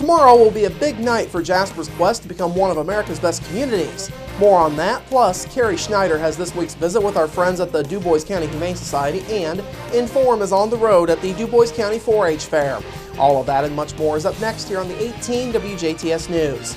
Tomorrow will be a big night for Jasper's quest to become one of America's best communities. More on that, plus Carrie Schneider has this week's visit with our friends at the Du Bois County Humane Society, and Inform is on the road at the Du Bois County 4-H Fair. All of that and much more is up next here on the 18 WJTS News.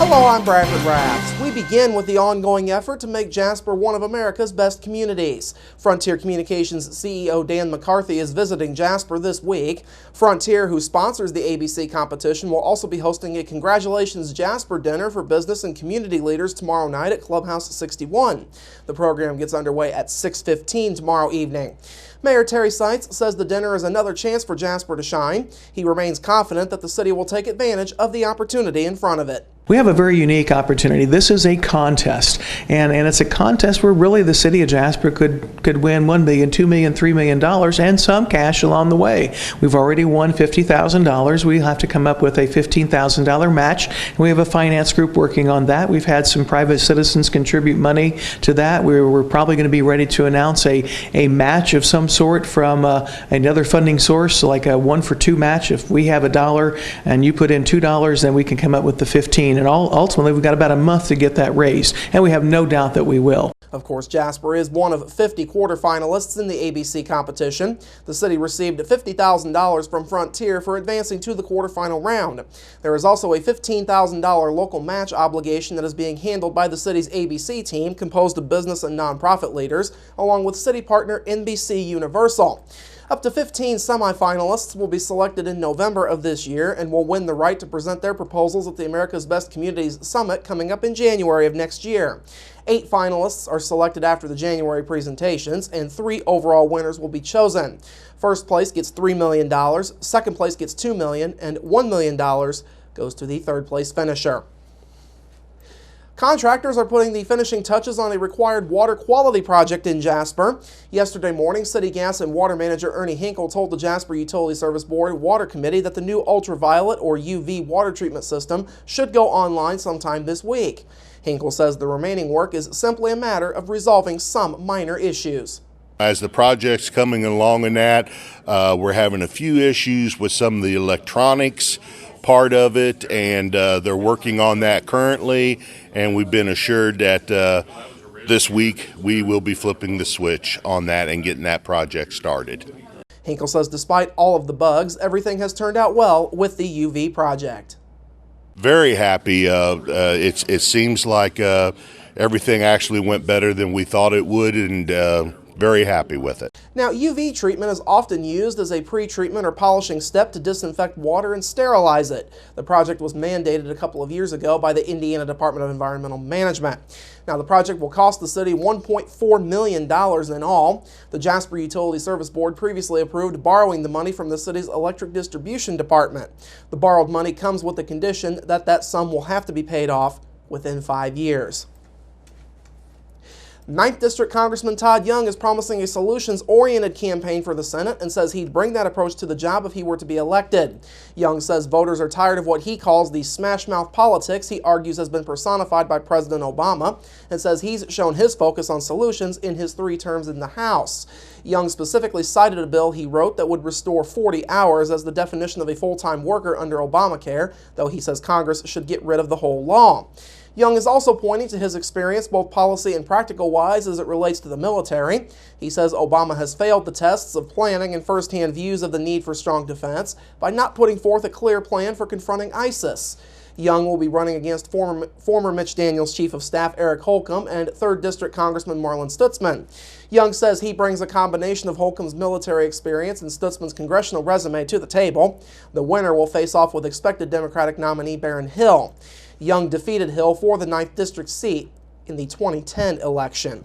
Hello, I'm Bradford Raths. We begin with the ongoing effort to make Jasper one of America's best communities. Frontier Communications CEO Dan McCarthy is visiting Jasper this week. Frontier, who sponsors the ABC competition, will also be hosting a Congratulations Jasper dinner for business and community leaders tomorrow night at Clubhouse 61. The program gets underway at 6:15 tomorrow evening. Mayor Terry Seitz says the dinner is another chance for Jasper to shine. He remains confident that the city will take advantage of the opportunity in front of it. We have a very unique opportunity. This is a contest, and it's a contest where really the city of Jasper could win $1 million, $2 million, $3 million, and some cash along the way. We've already won $50,000. We have to come up with a $15,000 match, and we have a finance group working on that. We've had some private citizens contribute money to that. We're probably going to be ready to announce a match of some sort from another funding source, like a 1-for-2 match. If we have $1 and you put in $2, then we can come up with the 15. And ultimately, we've got about a month to get that raised, and we have no doubt that we will. Of course, Jasper is one of 50 quarterfinalists in the ABC competition. The city received $50,000 from Frontier for advancing to the quarterfinal round. There is also a $15,000 local match obligation that is being handled by the city's ABC team, composed of business and nonprofit leaders, along with city partner NBC Universal. Up to 15 semifinalists will be selected in November of this year and will win the right to present their proposals at the America's Best Communities Summit coming up in January of next year. 8 finalists are selected after the January presentations, and 3 overall winners will be chosen. First place gets $3 million, second place gets $2 million, and $1 million goes to the third place finisher. Contractors are putting the finishing touches on a required water quality project in Jasper. Yesterday morning, City Gas and Water Manager Ernie Hinkle told the Jasper Utility Service Board Water Committee that the new ultraviolet or UV water treatment system should go online sometime this week. Hinkle says the remaining work is simply a matter of resolving some minor issues. As the project's coming along in that, we're having a few issues with some of the electronics part of it, and they're working on that currently, and we've been assured that this week we will be flipping the switch on that and getting that project started. Hinkle says despite all of the bugs, everything has turned out well with the UV project. Very happy. It seems like everything actually went better than we thought it would, and very happy with it. Now, UV treatment is often used as a pre-treatment or polishing step to disinfect water and sterilize it. The project was mandated a couple of years ago by the Indiana Department of Environmental Management. Now, the project will cost the city $1.4 million in all. The Jasper Utility Service Board previously approved borrowing the money from the city's electric distribution department. The borrowed money comes with the condition that that sum will have to be paid off within 5 years. 9th District Congressman Todd Young is promising a solutions-oriented campaign for the Senate and says he'd bring that approach to the job if he were to be elected. Young says voters are tired of what he calls the smash-mouth politics he argues has been personified by President Obama, and says he's shown his focus on solutions in his 3 terms in the House. Young specifically cited a bill he wrote that would restore 40 hours as the definition of a full-time worker under Obamacare, though he says Congress should get rid of the whole law. Young is also pointing to his experience, both policy and practical-wise, as it relates to the military. He says Obama has failed the tests of planning and first-hand views of the need for strong defense by not putting forth a clear plan for confronting ISIS. Young will be running against former Mitch Daniels Chief of Staff Eric Holcomb and 3rd District Congressman Marlin Stutzman. Young says he brings a combination of Holcomb's military experience and Stutzman's congressional resume to the table. The winner will face off with expected Democratic nominee Baron Hill. Young defeated Hill for the 9th District seat in the 2010 election.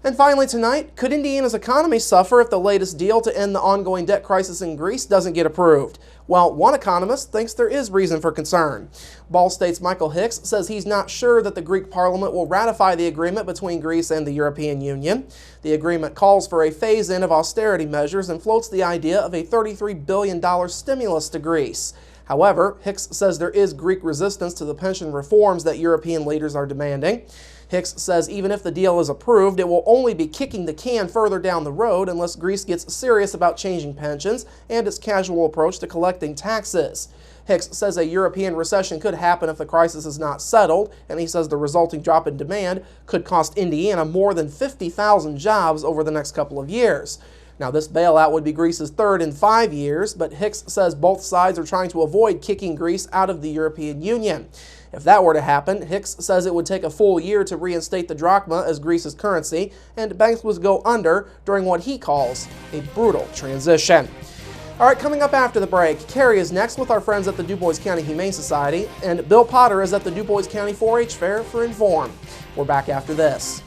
And finally tonight, could Indiana's economy suffer if the latest deal to end the ongoing debt crisis in Greece doesn't get approved? Well, one economist thinks there is reason for concern. Ball State's Michael Hicks says he's not sure that the Greek parliament will ratify the agreement between Greece and the European Union. The agreement calls for a phase-in of austerity measures and floats the idea of a $33 billion stimulus to Greece. However, Hicks says there is Greek resistance to the pension reforms that European leaders are demanding. Hicks says even if the deal is approved, it will only be kicking the can further down the road unless Greece gets serious about changing pensions and its casual approach to collecting taxes. Hicks says a European recession could happen if the crisis is not settled, and he says the resulting drop in demand could cost Indiana more than 50,000 jobs over the next couple of years. Now, this bailout would be Greece's third in 5 years, but Hicks says both sides are trying to avoid kicking Greece out of the European Union. If that were to happen, Hicks says it would take a full year to reinstate the drachma as Greece's currency, and banks would go under during what he calls a brutal transition. All right, coming up after the break, Carrie is next with our friends at the DuBois County Humane Society, and Bill Potter is at the DuBois County 4-H Fair for Inform. We're back after this.